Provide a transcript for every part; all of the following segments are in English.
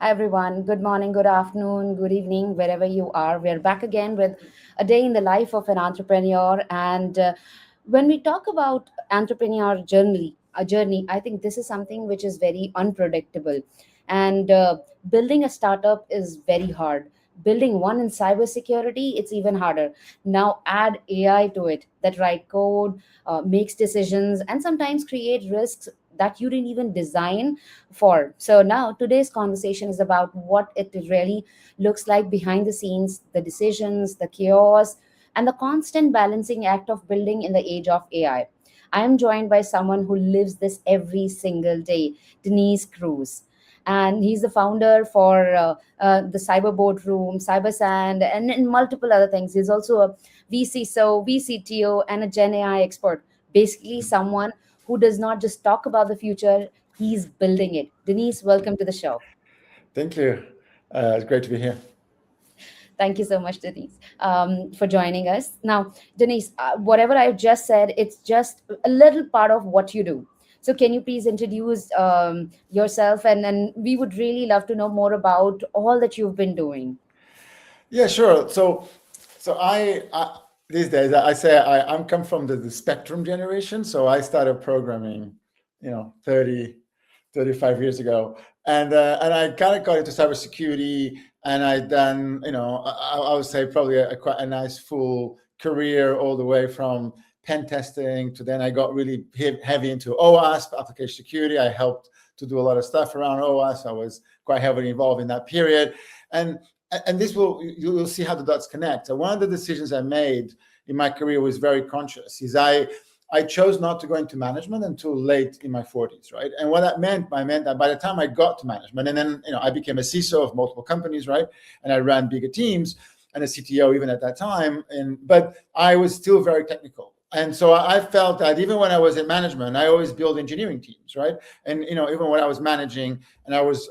Hi, everyone. Good morning, good afternoon, good evening, wherever you are. We're back again with a day in the life of an entrepreneur. And when we talk about entrepreneur journey, I think this is something which is very unpredictable. And building a startup is very hard. Building one in cybersecurity, it's even harder. Now add AI to it that write code, makes decisions, and sometimes create risks that you didn't even design for. So now today's conversation is about what it really looks like behind the scenes, the decisions, the chaos, and the constant balancing act of building in the age of AI. I am joined by someone who lives this every single day, Dinis Cruz. And he's the founder for the Cyber Boardroom, Cyber Sand, and multiple other things. He's also a VCSO, VCTO, and a Gen AI expert. Basically, someone who does not just talk about the future, he's building it. Denise, welcome to the show. Thank you. It's great to be here. Thank you so much, Denise, for joining us. Now, Denise, whatever I've just said, it's just a little part of what you do. So, can you please introduce yourself? And we would really love to know more about all that you've been doing. Yeah, sure. So these days I say I'm come from the spectrum generation. So I started programming, 35 years ago, and I kind of got into cybersecurity, and I done, I would say probably quite a nice full career all the way from pen testing to then I got really heavy into OWASP, application security. I helped to do a lot of stuff around OWASP. I was quite heavily involved in that period, and this you'll see how the dots connect. So one of the decisions I made in my career was very conscious. Is I chose not to go into management until late in my 40s, right? And what that meant, I meant that by the time I got to management, and then I became a CISO of multiple companies, right? And I ran bigger teams and a CTO even at that time. But I was still very technical. And so I felt that even when I was in management, I always build engineering teams, right? And even when I was managing, and I was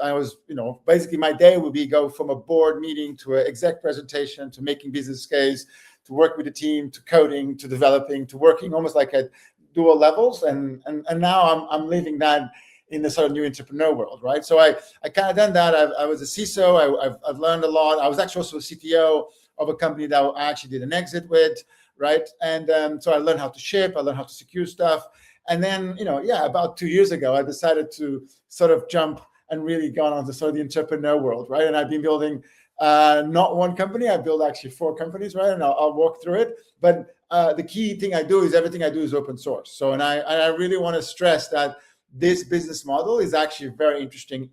basically my day would be go from a board meeting to an exec presentation to making business case to work with the team to coding to developing to working almost like at dual levels. And now I'm living that in the sort of new entrepreneur world, right? So I kind of done that. I was a CISO. I've learned a lot. I was actually also a CTO of a company that I actually did an exit with, right? And so I learned how to ship, I learned how to secure stuff. And then, about 2 years ago, I decided to sort of jump and really gone on to sort of the entrepreneur world, right? And I've been building not one company, I built actually 4 companies, right? And I'll walk through it. But the key thing I do is everything I do is open source. So, and I really want to stress that this business model is actually very interesting,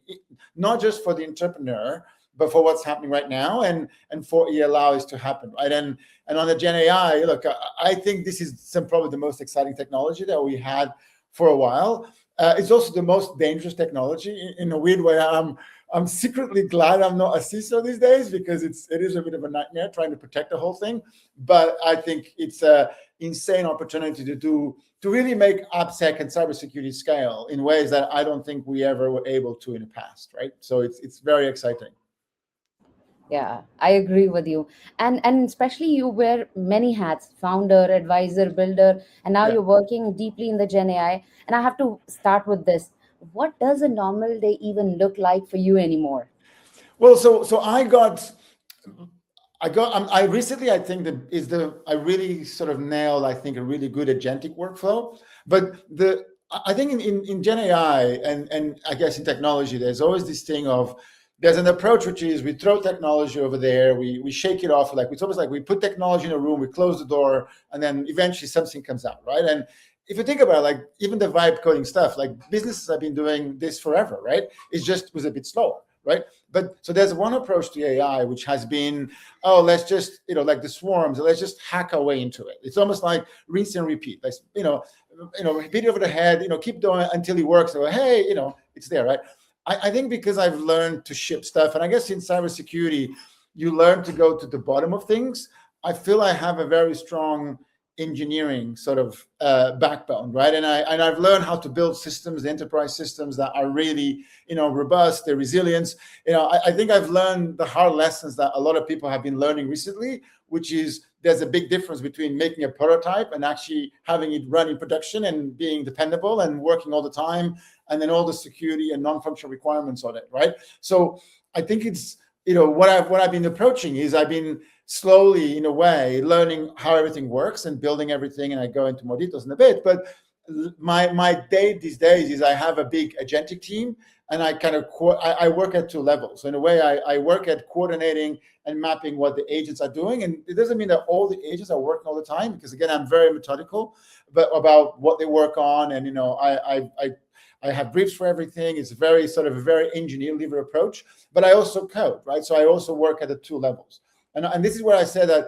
not just for the entrepreneur, but for what's happening right now and for allows to happen, right? And on the Gen AI, look, I think this is probably the most exciting technology that we had for a while. It's also the most dangerous technology in a weird way. I'm secretly glad I'm not a CISO these days because it is a bit of a nightmare trying to protect the whole thing. But I think it's an insane opportunity to really make AppSec and cybersecurity scale in ways that I don't think we ever were able to in the past, right? So it's very exciting. Yeah, I agree with you. And especially you wear many hats, founder, advisor, builder, and now Yeah. you're working deeply in the Gen AI. And I have to start with this. What does a normal day even look like for you anymore? Well, so I recently, I think I really sort of nailed, I think, a really good agentic workflow. But I think in Gen AI and I guess in technology, there's always this thing of there's an approach which is we throw technology over there, we shake it off, like it's almost like we put technology in a room, we close the door, and then eventually something comes out, right? And if you think about it, like even the vibe coding stuff, like businesses have been doing this forever, right? It just was a bit slower, right? But so there's one approach to AI which has been, oh, let's just, like the swarms, let's just hack our way into it. It's almost like rinse and repeat. Like, beat it over the head, keep doing it until it works. So, hey, it's there, right? I think because I've learned to ship stuff, and I guess in cybersecurity, you learn to go to the bottom of things. I feel I have a very strong engineering sort of backbone, right? And I've learned how to build systems, enterprise systems that are really, robust, they're resilient. I think I've learned the hard lessons that a lot of people have been learning recently, which is there's a big difference between making a prototype and actually having it run in production and being dependable and working all the time, and then all the security and non-functional requirements on it, right? So I think it's, what I've been approaching is I've been slowly, in a way, learning how everything works and building everything. And I go into more details in a bit. But my day these days is I have a big agentic team, and I kind of I work at two levels. So in a way, I work at coordinating and mapping what the agents are doing. And it doesn't mean that all the agents are working all the time, because again, I'm very methodical about what they work on. And I have briefs for everything. It's very sort of a very engineer-level approach, but I also code, right? So I also work at the two levels. And this is where I said that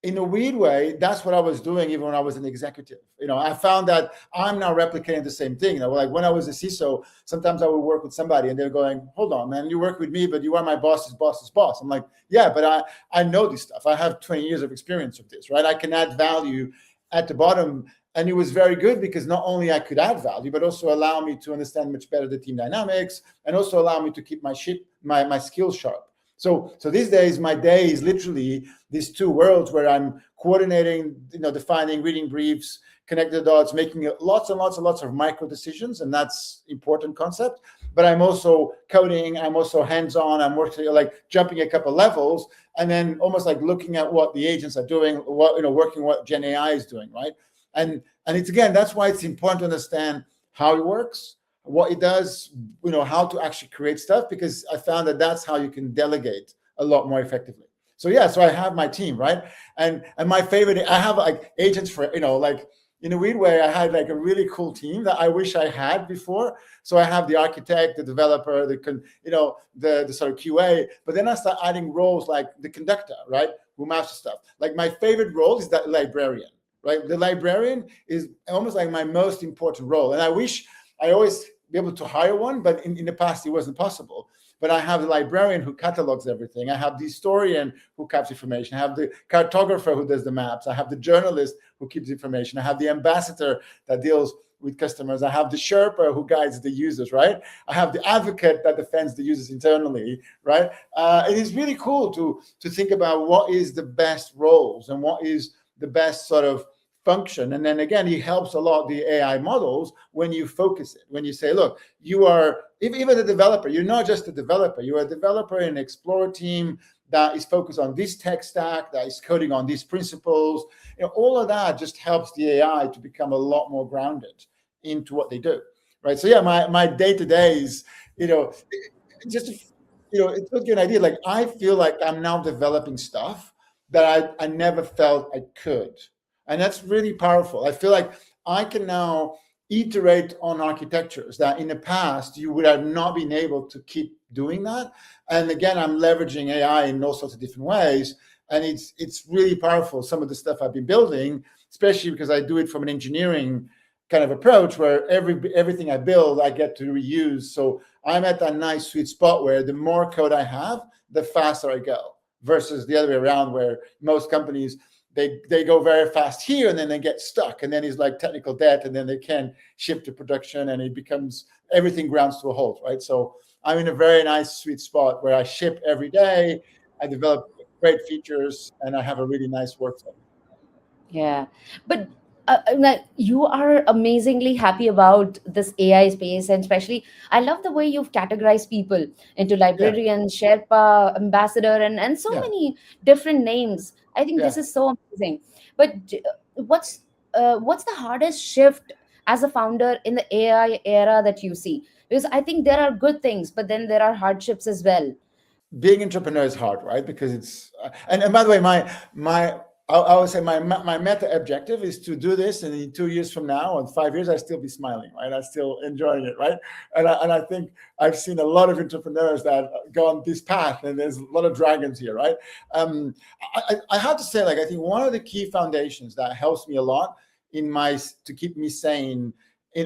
in a weird way, that's what I was doing even when I was an executive. I found that I'm now replicating the same thing. Like when I was a CISO, sometimes I would work with somebody and they're going, hold on, man, you work with me, but you are my boss's boss's boss. I'm like, yeah, but I know this stuff. I have 20 years of experience with this, right? I can add value at the bottom. And it was very good because not only I could add value, but also allow me to understand much better the team dynamics, and also allow me to keep my skills sharp. So these days, my day is literally these two worlds where I'm coordinating, defining, reading briefs, connecting the dots, making lots and lots and lots of micro decisions, and that's important concept. But I'm also coding, I'm also hands-on, I'm working, like jumping a couple levels, and then almost like looking at what the agents are doing, working what Gen AI is doing, right? And it's, again, that's why it's important to understand how it works, what it does, how to actually create stuff, because I found that that's how you can delegate a lot more effectively. So I have my team, right? And my favorite, I have like agents for, like in a weird way, I had like a really cool team that I wish I had before. So I have the architect, the developer, the sort of QA, but then I start adding roles like the conductor, right? Who maps the stuff. Like my favorite role is that librarian. Right, the librarian is almost like my most important role, and I wish I always be able to hire one, but in the past it wasn't possible. But I have the librarian who catalogs everything. I have the historian who captures information. I have the cartographer who does the maps. I have the journalist who keeps information. I have the ambassador that deals with customers. I have the Sherpa who guides the users, right? I have the advocate that defends the users internally, right? It is really cool to think about what is the best roles and what is the best sort of function. And then again, it helps a lot the AI models when you focus it, when you say, look, you are, even the developer, you're not just a developer, you're a developer in an Explorer team that is focused on this tech stack, that is coding on these principles. All of that just helps the AI to become a lot more grounded into what they do, right? So my day-to-day is, just to, it gives you an idea. Like I feel like I'm now developing stuff that I never felt I could. And that's really powerful. I feel like I can now iterate on architectures that in the past you would have not been able to keep doing that. And again, I'm leveraging AI in all sorts of different ways. And it's really powerful, some of the stuff I've been building, especially because I do it from an engineering kind of approach where everything I build, I get to reuse. So I'm at that nice sweet spot where the more code I have, the faster I go, versus the other way around where most companies, they go very fast here and then they get stuck, and then it's like technical debt, and then they can't ship to production, and it becomes, everything grounds to a halt, right? So I'm in a very nice sweet spot where I ship every day, I develop great features, and I have a really nice workflow. Yeah, but like, you are amazingly happy about this AI space, and especially I love the way you've categorized people into Yeah, librarian, Sherpa, ambassador, and so yeah, many different names. I think this yeah. is so amazing. But what's the hardest shift as a founder in the AI era that you see? Because I think there are good things, but then there are hardships as well. Being entrepreneur is hard, right? Because it's and by the way, I would say my meta objective is to do this, and in 2 years from now, and 5 years, I still be smiling, right? I still enjoying it, right? And I think I've seen a lot of entrepreneurs that go on this path, and there's a lot of dragons here, right? I have to say, like, I think one of the key foundations that helps me a lot to keep me sane.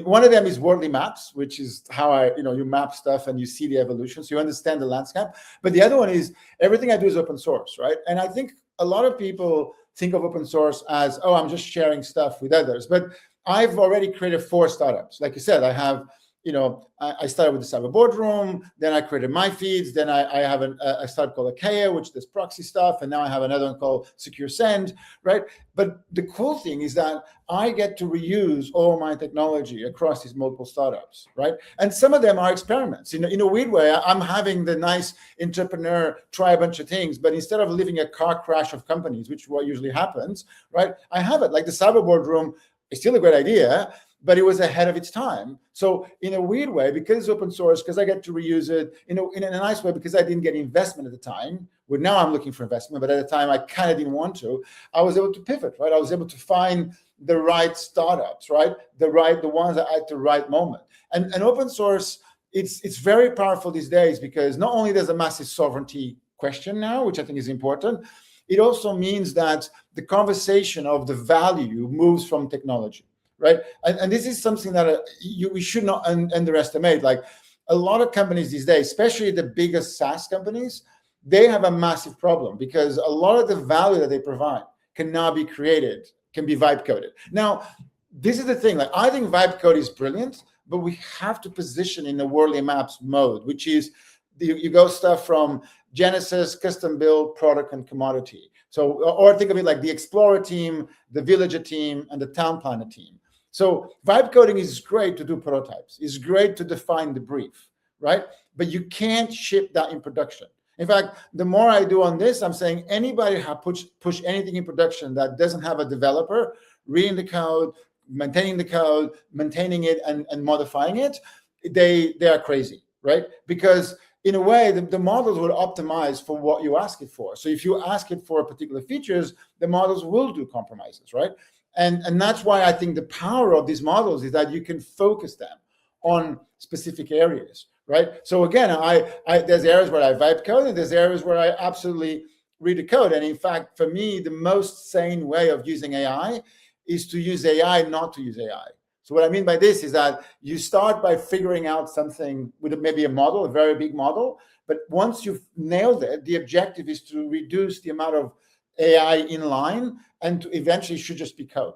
One of them is worldly maps, which is how you map stuff and you see the evolution, so you understand the landscape. But the other one is everything I do is open source, right? And I think a lot of people think of open source as, oh, I'm just sharing stuff with others. But I've already created 4 startups. Like you said, I have I started with the Cyber Boardroom, then I created MyFeeds, then I have a startup called Akeia, which does proxy stuff, and now I have another one called Secure Send, right? But the cool thing is that I get to reuse all my technology across these multiple startups, right? And some of them are experiments. In a weird way, I'm having the nice entrepreneur try a bunch of things, but instead of living a car crash of companies, which is what usually happens, right? I have it. Like the Cyber Boardroom is still a great idea, but it was ahead of its time. So in a weird way, because it's open source, because I get to reuse it, in a nice way, because I didn't get investment at the time. Well, now I'm looking for investment, but at the time I kind of didn't want to. I was able to pivot, right? I was able to find the right startups, right? The ones that at the right moment. And open source, it's very powerful these days, because not only there's a massive sovereignty question now, which I think is important, it also means that the conversation of the value moves from technology. Right, and this is something that we should not underestimate. Like a lot of companies these days, especially the biggest SaaS companies, they have a massive problem, because a lot of the value that they provide can now be created, can be vibe coded. Now, this is the thing. Like I think vibe code is brilliant, but we have to position in the Worldly Maps mode, which is you go stuff from Genesis, custom build, product, and commodity. So, or think of it like the Explorer team, the Villager team, and the Town Planner team. So vibe coding is great to do prototypes. It's great to define the brief, right? But you can't ship that in production. In fact, the more I do on this, I'm saying anybody who push anything in production that doesn't have a developer reading the code, maintaining it, and modifying it, they are crazy, right? Because in a way, the models will optimize for what you ask it for. So if you ask it for particular features, the models will do compromises, right? And that's why I think the power of these models is that you can focus them on specific areas, right? So again, there's areas where I vibe code, and there's areas where I absolutely read the code. And in fact, for me, the most sane way of using AI is to use AI, not to use AI. So what I mean by this is that you start by figuring out something with maybe a model, a very big model, but once you've nailed it, the objective is to reduce the amount of AI in line, and to eventually should just be code,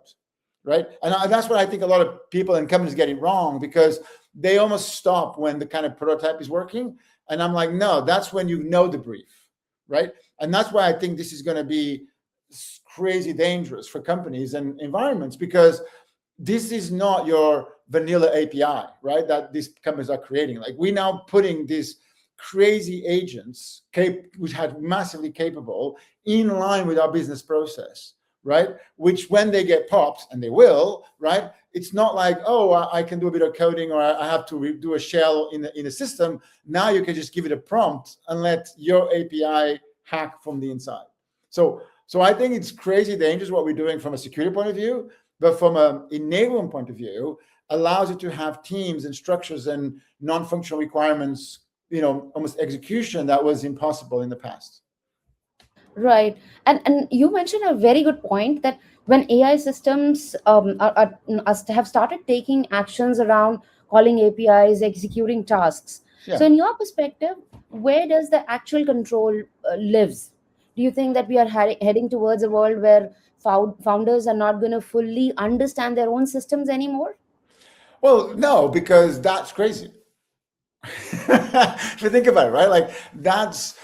right? And that's what I think a lot of people and companies get it wrong, because they almost stop when the kind of prototype is working. And I'm like, no, that's when you know the brief, right? And that's why I think this is going to be crazy dangerous for companies and environments, because this is not your vanilla API, right? That these companies are creating. Like we now putting these crazy agents, which had massively capable, in line with our business process, right? Which when they get popped, and they will, right? It's not like, oh, I can do a bit of coding, or I have to do a shell in the system. Now you can just give it a prompt and let your API hack from the inside. So I think it's crazy dangerous what we're doing from a security point of view, but from an enablement point of view, allows you to have teams and structures and non-functional requirements, almost execution that was impossible in the past. Right. And you mentioned a very good point that when AI systems have started taking actions around calling APIs, executing tasks. Yeah. So, in your perspective, where does the actual control lives? Do you think that we are heading towards a world where founders are not going to fully understand their own systems anymore? Well, no, because that's crazy. If you think about it, right? Like that's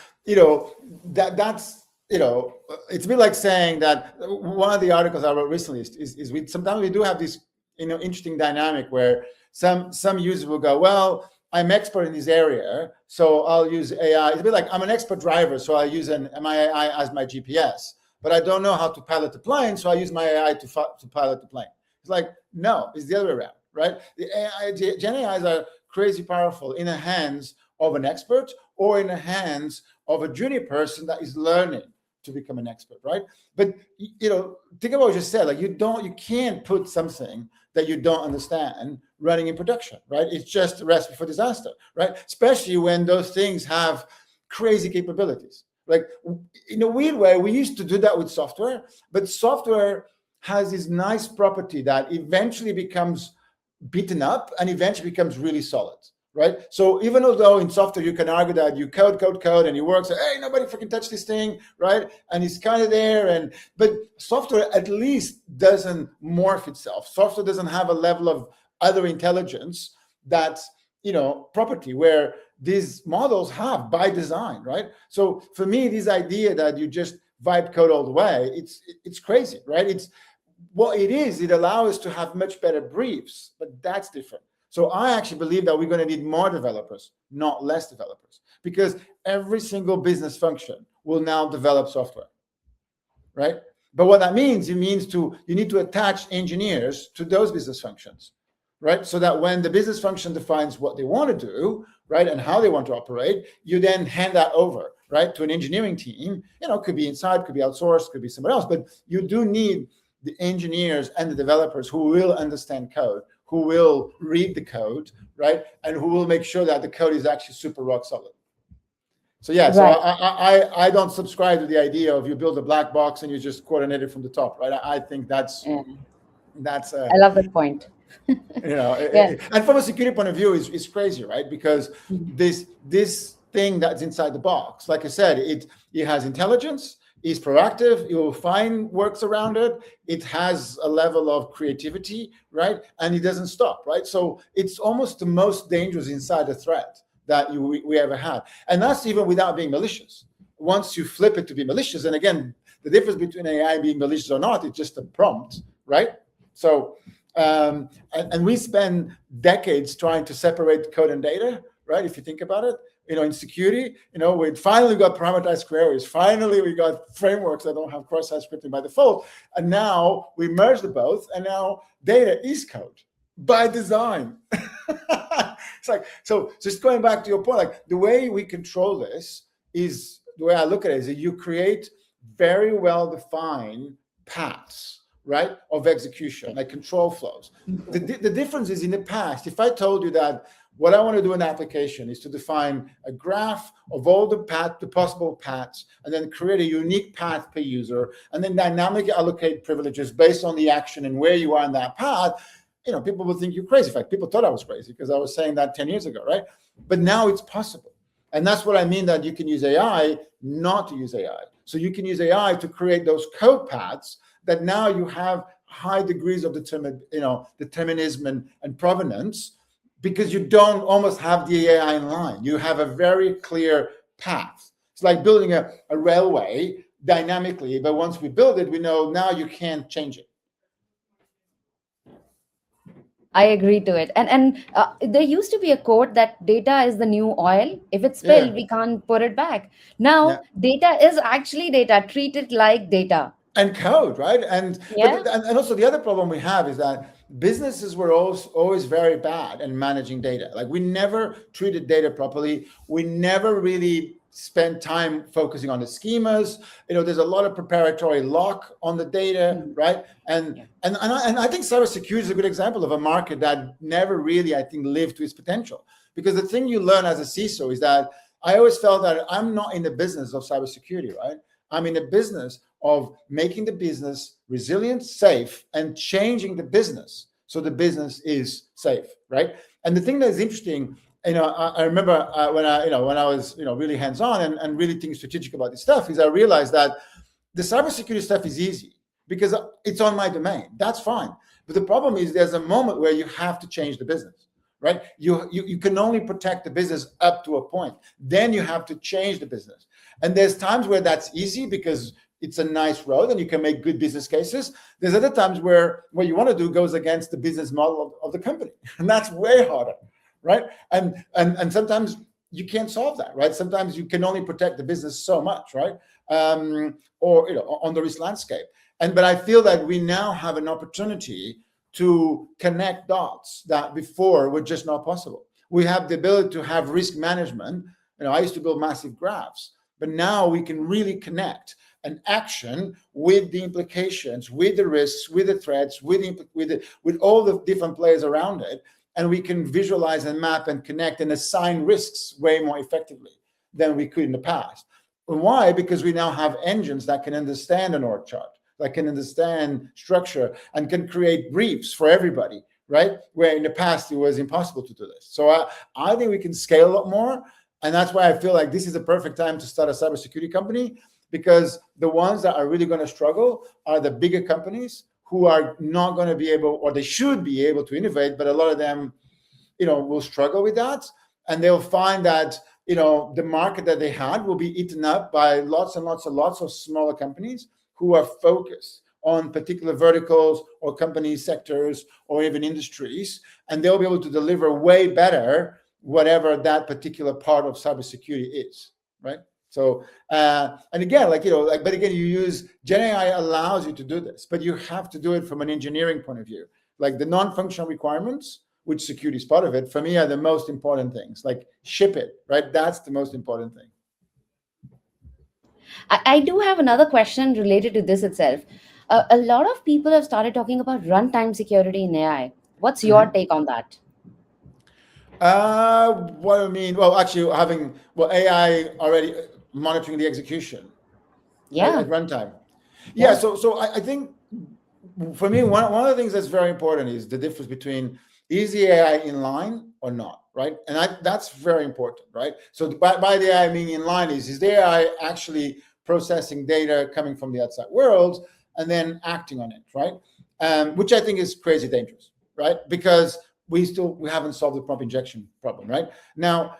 it's a bit like saying that one of the articles I wrote recently is we sometimes we do have this interesting dynamic where some users will go, well, I'm expert in this area, so I'll use AI. It's a bit like I'm an expert driver, so I use my AI as my GPS, but I don't know how to pilot the plane, so I use my AI to pilot the plane. It's like, no, it's the other way around, right? The AI, Gen AIs are crazy powerful in the hands of an expert or in the hands of a junior person that is learning to become an expert, right? But think about what you just said. Like you can't put something that you don't understand running in production, right? It's just a recipe for disaster, right? Especially when those things have crazy capabilities. Like in a weird way, we used to do that with software, but software has this nice property that eventually becomes beaten up and eventually becomes really solid, right? So even though in software you can argue that you code and it works, hey, nobody freaking touch this thing, right? And it's kind of there, but software at least doesn't morph itself. Software doesn't have a level of other intelligence that property where these models have by design, right? So for me, this idea that you just vibe code all the way, it's crazy, right? It's what it is. It allows us to have much better briefs, but that's different. So I actually believe that we're going to need more developers, not less developers, because every single business function will now develop software, right? But what that means, you need to attach engineers to those business functions, right? So that when the business function defines what they want to do, right, and how they want to operate, you then hand that over, right, to an engineering team. Could be inside, could be outsourced, could be somewhere else, but you do need the engineers and the developers who will understand code, who will read the code, right, and who will make sure that the code is actually super rock solid. So yeah, so Right. I don't subscribe to the idea of you build a black box and you just coordinate it from the top, right? I think that's Yeah. that's I love that point. Yeah. and from a security point of view, it's crazy, right? Because Mhm. this thing that's inside the box, like I said, it has intelligence, is proactive, it will find works around it, it has a level of creativity, right? And it doesn't stop, right? So it's almost the most dangerous insider threat that we ever had. And that's even without being malicious. Once you flip it to be malicious, and again, the difference between AI being malicious or not, it's just a prompt, right? So, and we spend decades trying to separate code and data, right? If you think about it, in security, we finally got parameterized queries. Finally, we got frameworks that don't have cross-site scripting by default. And now we merge the both, and now data is code by design. It's like, so just going back to your point, like the way we control this is, the way I look at it is that you create very well-defined paths, right, of execution, like control flows. The difference is, in the past, if I told you that what I want to do in an application is to define a graph of all the possible paths, and then create a unique path per user, and then dynamically allocate privileges based on the action and where you are in that path, people would think you're crazy. In fact, people thought I was crazy because I was saying that 10 years ago, right? But now it's possible. And that's what I mean, that you can use AI not to use AI. So you can use AI to create those code paths that now you have high degrees of determinism and provenance, because you don't almost have the AI in line. You have a very clear path. It's like building a railway dynamically, but once we build it, we know now you can't change it. I agree to it. And there used to be a quote that data is the new oil. If it's spilled, Yeah. we can't put it back. Yeah. Now, data is actually data. Treat it like data. And code, right? And Yeah. also the other problem we have is that businesses were always very bad in managing data. Like, we never treated data properly. We never really spent time focusing on the schemas. There's a lot of preparatory lock on the data, right? And I think cybersecurity is a good example of a market that never really, I think, lived to its potential. Because the thing you learn as a CISO is that I always felt that I'm not in the business of cybersecurity, right? I'm in the business of making the business resilient, safe, and changing the business so the business is safe, right? And the thing that is interesting, I remember when I was really hands-on and really thinking strategic about this stuff, is I realized that the cybersecurity stuff is easy because it's on my domain. That's fine. But the problem is, there's a moment where you have to change the business, right? You can only protect the business up to a point. Then you have to change the business. And there's times where that's easy because it's a nice road and you can make good business cases. There's other times where what you want to do goes against the business model of the company. And that's way harder, right? And sometimes you can't solve that, right? Sometimes you can only protect the business so much, right? Or on the risk landscape. But I feel that we now have an opportunity to connect dots that before were just not possible. We have the ability to have risk management. I used to build massive graphs, but now we can really connect an action with the implications, with the risks, with the threats, with all the different players around it. And we can visualize and map and connect and assign risks way more effectively than we could in the past. And why? Because we now have engines that can understand an org chart, that can understand structure, and can create briefs for everybody, right? Where in the past it was impossible to do this. So I think we can scale a lot more. And that's why I feel like this is a perfect time to start a cybersecurity company, because the ones that are really going to struggle are the bigger companies who are not going to be able, or they should be able to innovate, but a lot of them will struggle with that, and they'll find that the market that they had will be eaten up by lots and lots of smaller companies who are focused on particular verticals or company sectors or even industries, and they'll be able to deliver way better whatever that particular part of cybersecurity is, right? So, and again, but again, you use Gen AI allows you to do this, but you have to do it from an engineering point of view. Like the non-functional requirements, which security is part of it, for me are the most important things. Like ship it, right? That's the most important thing. I do have another question related to this itself. A lot of people have started talking about runtime security in AI. What's your take on that? What I mean, well, actually having AI already monitoring the execution Yeah, at runtime. Yeah, yeah. so I think for me, one of the things that's very important is the difference between is the AI in line or not, right? And that's very important, right? So by the AI I mean in line is the AI actually processing data coming from the outside world and then acting on it, right? Which I think is crazy dangerous, right? Because we haven't solved the prompt injection problem, right? Now,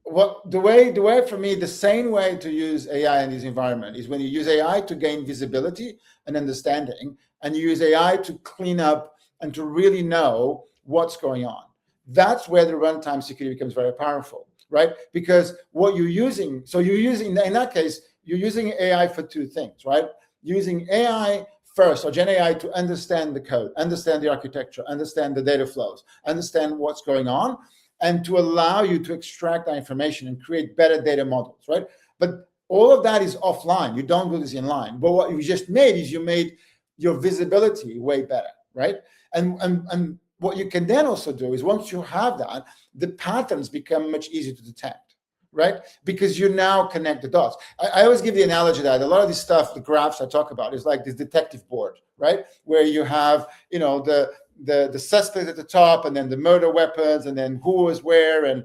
the way for me, the same way to use AI in this environment is when you use AI to gain visibility and understanding, and you use AI to clean up and to really know what's going on. That's where the runtime security becomes very powerful, right? Because what you're using, in that case, you're using AI for two things, right? Using AI first, or Gen AI, to understand the code, understand the architecture, understand the data flows, understand what's going on, and to allow you to extract that information and create better data models, right? But all of that is offline. You don't do this in line. But what you just made is you made your visibility way better, right? And what you can then also do is once you have that, the patterns become much easier to detect, right? Because you now connect the dots. I always give the analogy that a lot of this stuff, the graphs I talk about, is like this detective board, right? Where you have, the suspect at the top, and then the murder weapons, and then who is where, and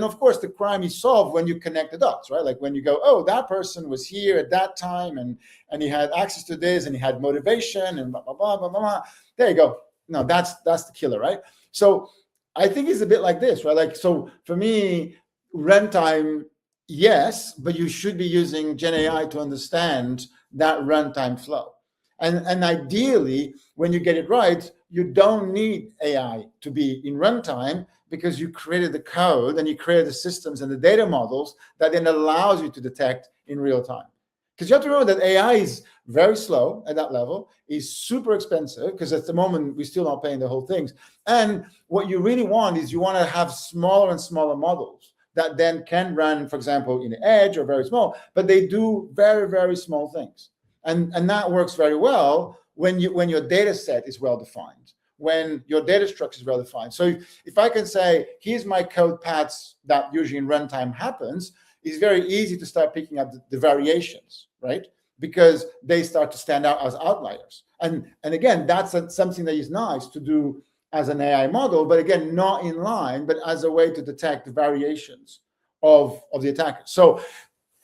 of course the crime is solved when you connect the dots, right? Like when you go, oh, that person was here at that time, and he had access to this, and he had motivation, and blah blah blah blah blah. There you go. No, that's the killer, right? So I think it's a bit like this, right? Like, so for me, runtime, yes, but you should be using Gen AI to understand that runtime flow. And ideally, when you get it right, you don't need AI to be in runtime, because you created the code and you created the systems and the data models that then allows you to detect in real time. Because you have to remember that AI is very slow at that level, is super expensive, because at the moment we're still not paying the whole things. And what you really want is you want to have smaller and smaller models that then can run, for example, in the edge or very small, but they do very, very small things. And that works very well when your data set is well defined, when your data structure is well defined. So if I can say, here's my code paths that usually in runtime happens, it's very easy to start picking up the variations, right? Because they start to stand out as outliers. And again, that's something that is nice to do as an AI model, but again, not in line, but as a way to detect the variations of the attacker. So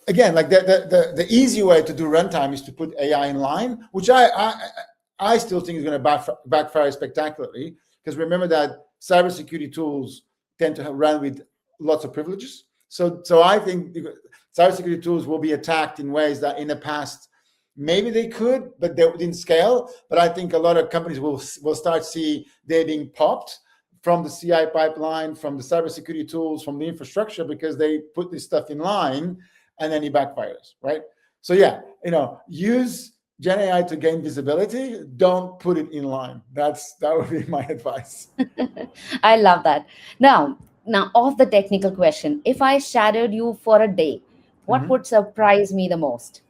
again, like the easy way to do runtime is to put AI in line, which I still think is going to backfire spectacularly, because remember that cybersecurity tools tend to run with lots of privileges. So I think cybersecurity tools will be attacked in ways that in the past maybe they could, but they didn't scale. But I think a lot of companies will start see they're being popped from the CI pipeline, from the cybersecurity tools, from the infrastructure, because they put this stuff in line, and then it backfires, right? So yeah, use Gen AI to gain visibility. Don't put it in line. That would be my advice. I love that. Now, off the technical question, if I shadowed you for a day, what Mm-hmm. would surprise me the most?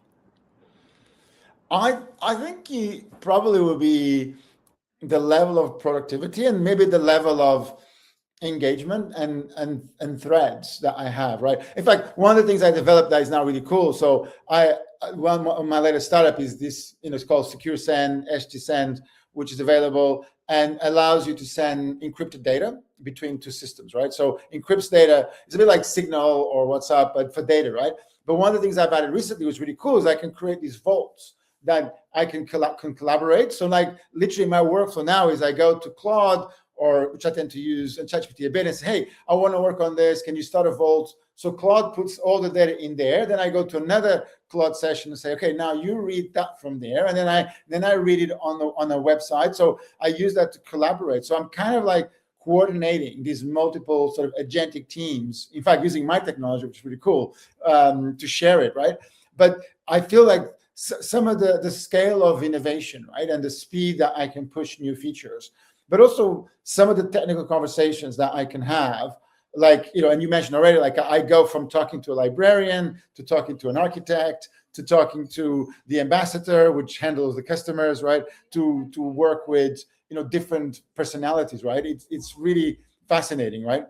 I think it probably will be the level of productivity, and maybe the level of engagement and threads that I have, right? In fact, one of the things I developed that is now really cool. So one of my latest startup is this, it's called Secure Send, SG Send, which is available and allows you to send encrypted data between two systems, right? So encrypts data. It's a bit like Signal or WhatsApp, but for data, right? But one of the things I've added recently, was really cool, is I can create these vaults that I can collaborate. So like literally my workflow now is I go to Claude or which I tend to use, and ChatGPT a bit, and say, hey, I want to work on this. Can you start a vault? So Claude puts all the data in there. Then I go to another Claude session and say, okay, now you read that from there, and then I read it on the website. So I use that to collaborate. So I'm kind of like coordinating these multiple sort of agentic teams. In fact, using my technology, which is really cool, to share it, right? But I feel like some of the scale of innovation, right, and the speed that I can push new features, but also some of the technical conversations that I can have, like, and you mentioned already, like I go from talking to a librarian to talking to an architect to talking to the ambassador, which handles the customers, right, to work with different personalities, right? It's really fascinating, right?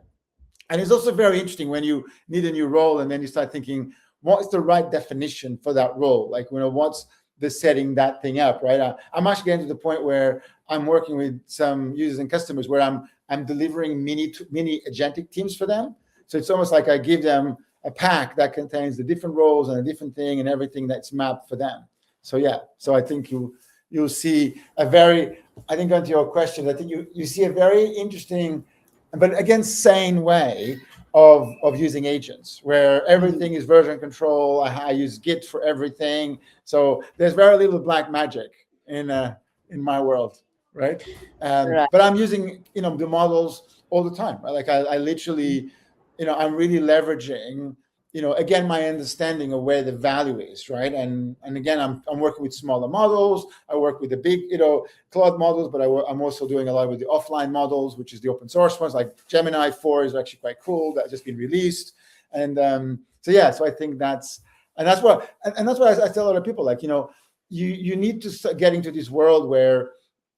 And it's also very interesting when you need a new role and then you start thinking, what's the right definition for that role? Like, what's the setting that thing up, right? I'm actually getting to the point where I'm working with some users and customers where I'm delivering mini agentic teams for them. So it's almost like I give them a pack that contains the different roles and a different thing and everything that's mapped for them. So yeah, so I think you'll see I think onto your question, I think you see a very interesting, but again, sane way of using agents, where everything is version control. I use Git for everything, so there's very little black magic in my world, right? Right. But I'm using the models all the time, right? Like I literally, I'm really leveraging again, my understanding of where the value is, right? And again, I'm working with smaller models. I work with the big, cloud models, but I'm also doing a lot with the offline models, which is the open source ones. Like Gemini 4 is actually quite cool. That's just been released. And so I think that's what I tell a lot of people, like, you need to start getting to this world where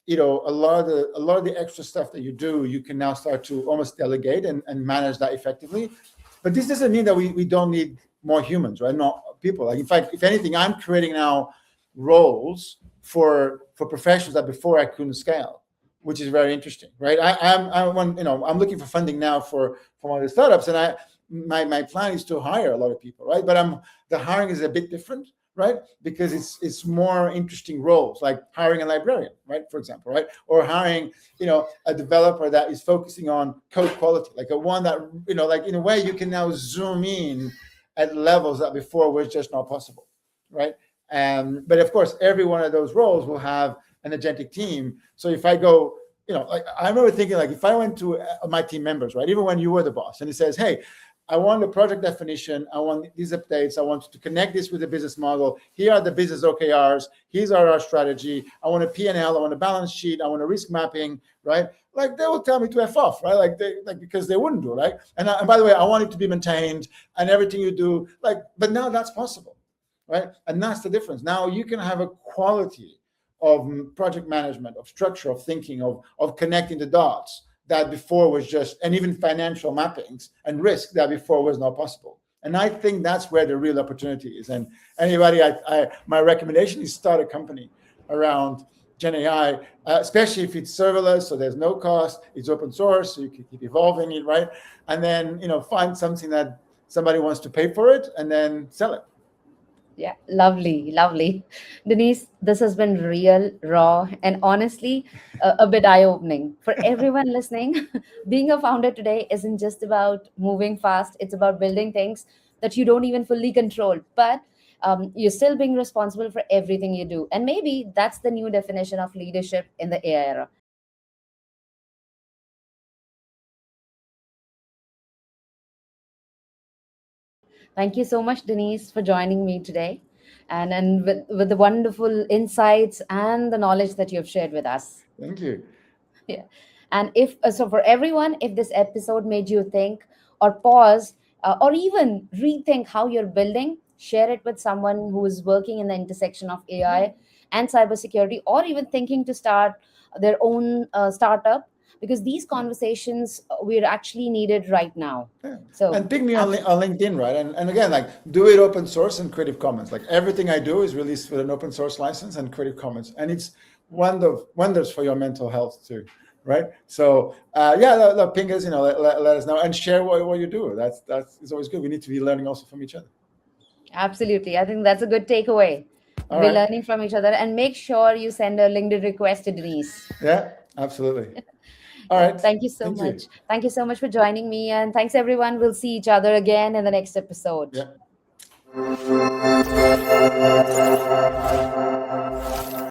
a lot of the extra stuff that you do, you can now start to almost delegate and manage that effectively. But this doesn't mean that we don't need more humans, right? Not people. Like, in fact, if anything, I'm creating now roles for professions that before I couldn't scale, which is very interesting, right? I'm looking for funding now for one of the startups, and my plan is to hire a lot of people, right? But the hiring is a bit different, right? Because it's more interesting roles, like hiring a librarian, right, for example, right? Or hiring, a developer that is focusing on code quality, like a one that, like, in a way you can now zoom in at levels that before was just not possible, right? But of course, every one of those roles will have an agentic team. So if I go, like, I remember thinking, like, if I went to my team members, right, even when you were the boss, and he says, hey, I want a project definition. I want these updates. I want to connect this with the business model. Here are the business OKRs. Here's our strategy. I want a P&L. I want a balance sheet. I want a risk mapping, right? Like, they will tell me to F off, right? Like because they wouldn't do, right? And by the way, I want it to be maintained and everything you do, like, but now that's possible, right? And that's the difference. Now you can have a quality of project management, of structure, of thinking, of connecting the dots that before was just, and even financial mappings and risk that before was not possible. And I think that's where the real opportunity is. And anybody, my recommendation is start a company around Gen AI, especially if it's serverless, so there's no cost, it's open source, so you can keep evolving it, right? And then, find something that somebody wants to pay for it and then sell it. Yeah, lovely, lovely. Denise, this has been real, raw, and honestly, a bit eye opening. For everyone listening, being a founder today isn't just about moving fast, it's about building things that you don't even fully control, but you're still being responsible for everything you do. And maybe that's the new definition of leadership in the AI era. Thank you so much, Denise, for joining me today and with the wonderful insights and the knowledge that you've shared with us. Thank you. Yeah. And if so, for everyone, if this episode made you think or pause or even rethink how you're building, share it with someone who is working in the intersection of AI and cybersecurity, or even thinking to start their own startup, because these conversations we're actually needed right now. Yeah. So, And ping me on LinkedIn, right? And again, like, do it open source and Creative Commons. Like, everything I do is released with an open source license and Creative Commons, and it's wonders for your mental health too, right? So ping us, let us know and share what you do. That's it's always good. We need to be learning also from each other. absolutely, I think that's a good takeaway. All We're right. learning from each other, and make sure you send a LinkedIn request to Denise. Yeah, absolutely. All Yeah, right. thank you so Thank much. you. Thank you so much for joining me. And thanks, everyone. We'll see each other again in the next episode. Yeah.